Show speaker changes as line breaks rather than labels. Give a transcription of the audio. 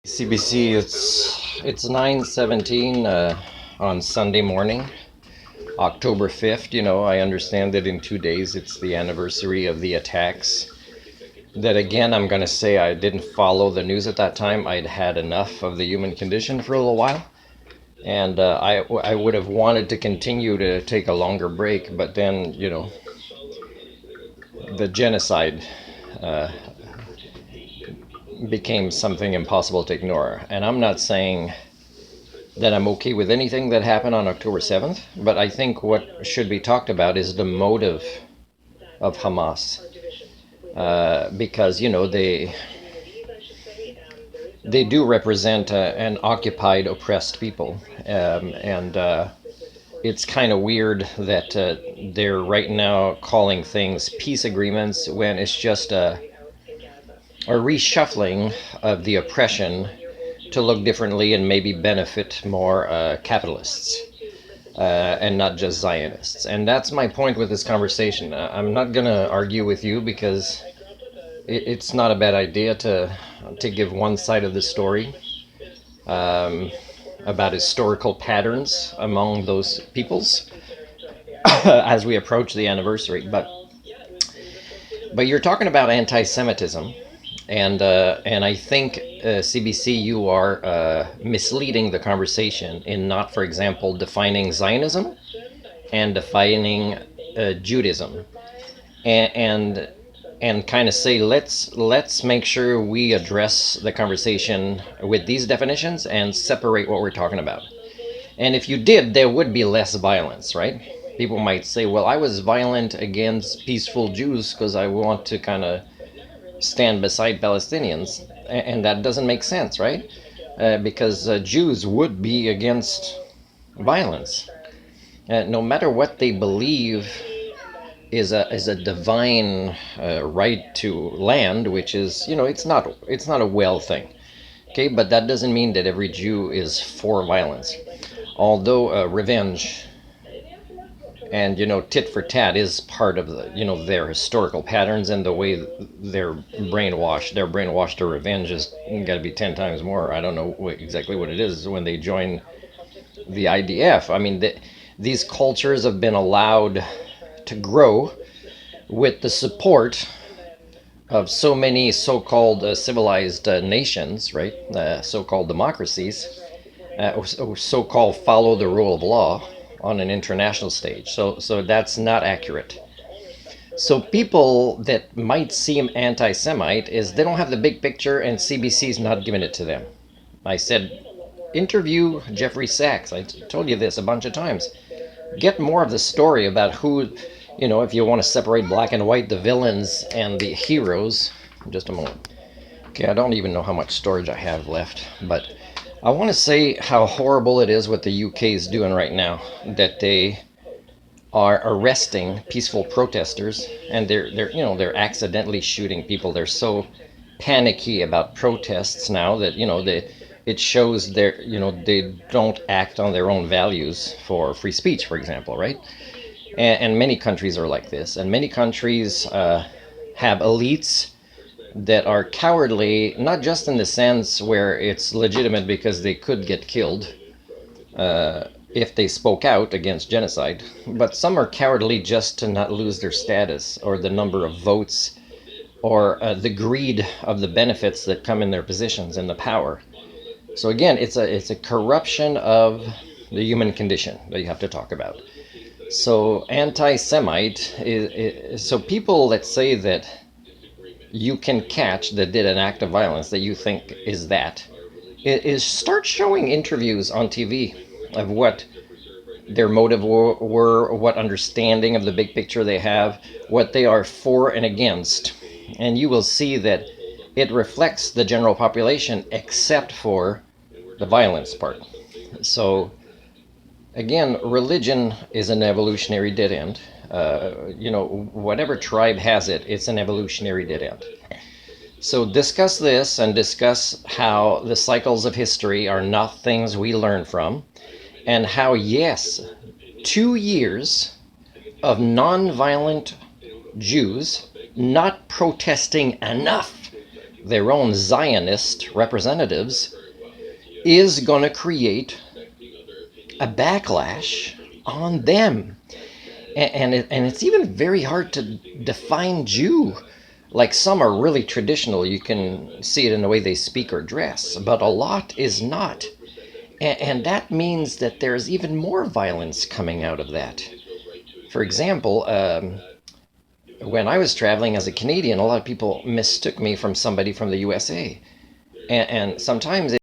CBC, it's 9:17 on Sunday morning, October 5th. I understand that in 2 days it's the anniversary of the attacks. That again, I'm going to say I didn't follow the news at that time. I'd had enough of the human condition for a little while. And I would have wanted to continue to take a longer break, but then, the genocide uh, became something impossible to ignore. And I'm not saying that I'm okay with anything that happened on October 7th, but I think what should be talked about is the motive of Hamas. Because, they do represent an occupied, oppressed people. And it's kind of weird that they're right now calling things peace agreements when it's just a reshuffling of the oppression to look differently and maybe benefit more capitalists and not just Zionists. And that's my point with this conversation. I'm not going to argue with you because it's not a bad idea to give one side of the story about historical patterns among those peoples as we approach the anniversary. But you're talking about anti-Semitism. And I think, CBC, you are misleading the conversation in not, for example, defining Zionism and defining Judaism, and kind of say let's make sure we address the conversation with these definitions and separate what we're talking about. And if you did, there would be less violence, right? People might say, well, I was violent against peaceful Jews because I want to kind of stand beside Palestinians, and that doesn't make sense, right? Because Jews would be against violence, no matter what they believe is a divine right to land, which is it's not a well thing, okay? But that doesn't mean that every Jew is for violence, although revenge and tit for tat is part of their historical patterns and the way they're brainwashed. They're brainwashed to revenge is got to be 10 times more. I don't know exactly what it is when they join the IDF. I mean, these cultures have been allowed to grow with the support of so many so-called civilized nations, right? So-called democracies, so-called follow the rule of law on an international stage. So that's not accurate. So people that might seem anti-Semite is they don't have the big picture, and CBC's not giving it to them. I said, interview Jeffrey Sachs. I told you this a bunch of times. Get more of the story about who, if you want to separate black and white, the villains and the heroes. Just a moment. Okay, I don't even know how much storage I have left, but I want to say how horrible it is what the UK is doing right now, that they are arresting peaceful protesters, and they're accidentally shooting people. They're so panicky about protests now that it shows they don't act on their own values for free speech, for example, right? And many countries are like this, and many countries have elites that are cowardly, not just in the sense where it's legitimate because they could get killed if they spoke out against genocide, but some are cowardly just to not lose their status or the number of votes or the greed of the benefits that come in their positions and the power. So again, it's a corruption of the human condition that you have to talk about. So anti-Semite is so people that say that you can catch that did an act of violence that you think is that, is start showing interviews on TV of what their motive were, what understanding of the big picture they have, what they are for and against, and you will see that it reflects the general population except for the violence part. So again, religion is an evolutionary dead end. Whatever tribe has it, it's an evolutionary dead end. So discuss this and discuss how the cycles of history are not things we learn from, and how, yes, 2 years of non-violent Jews not protesting enough their own Zionist representatives, is going to create a backlash on them. And it's even very hard to define Jew. Like, some are really traditional. You can see it in the way they speak or dress, but a lot is not. And that means that there's even more violence coming out of that. For example, when I was traveling as a Canadian, a lot of people mistook me from somebody from the USA. And sometimes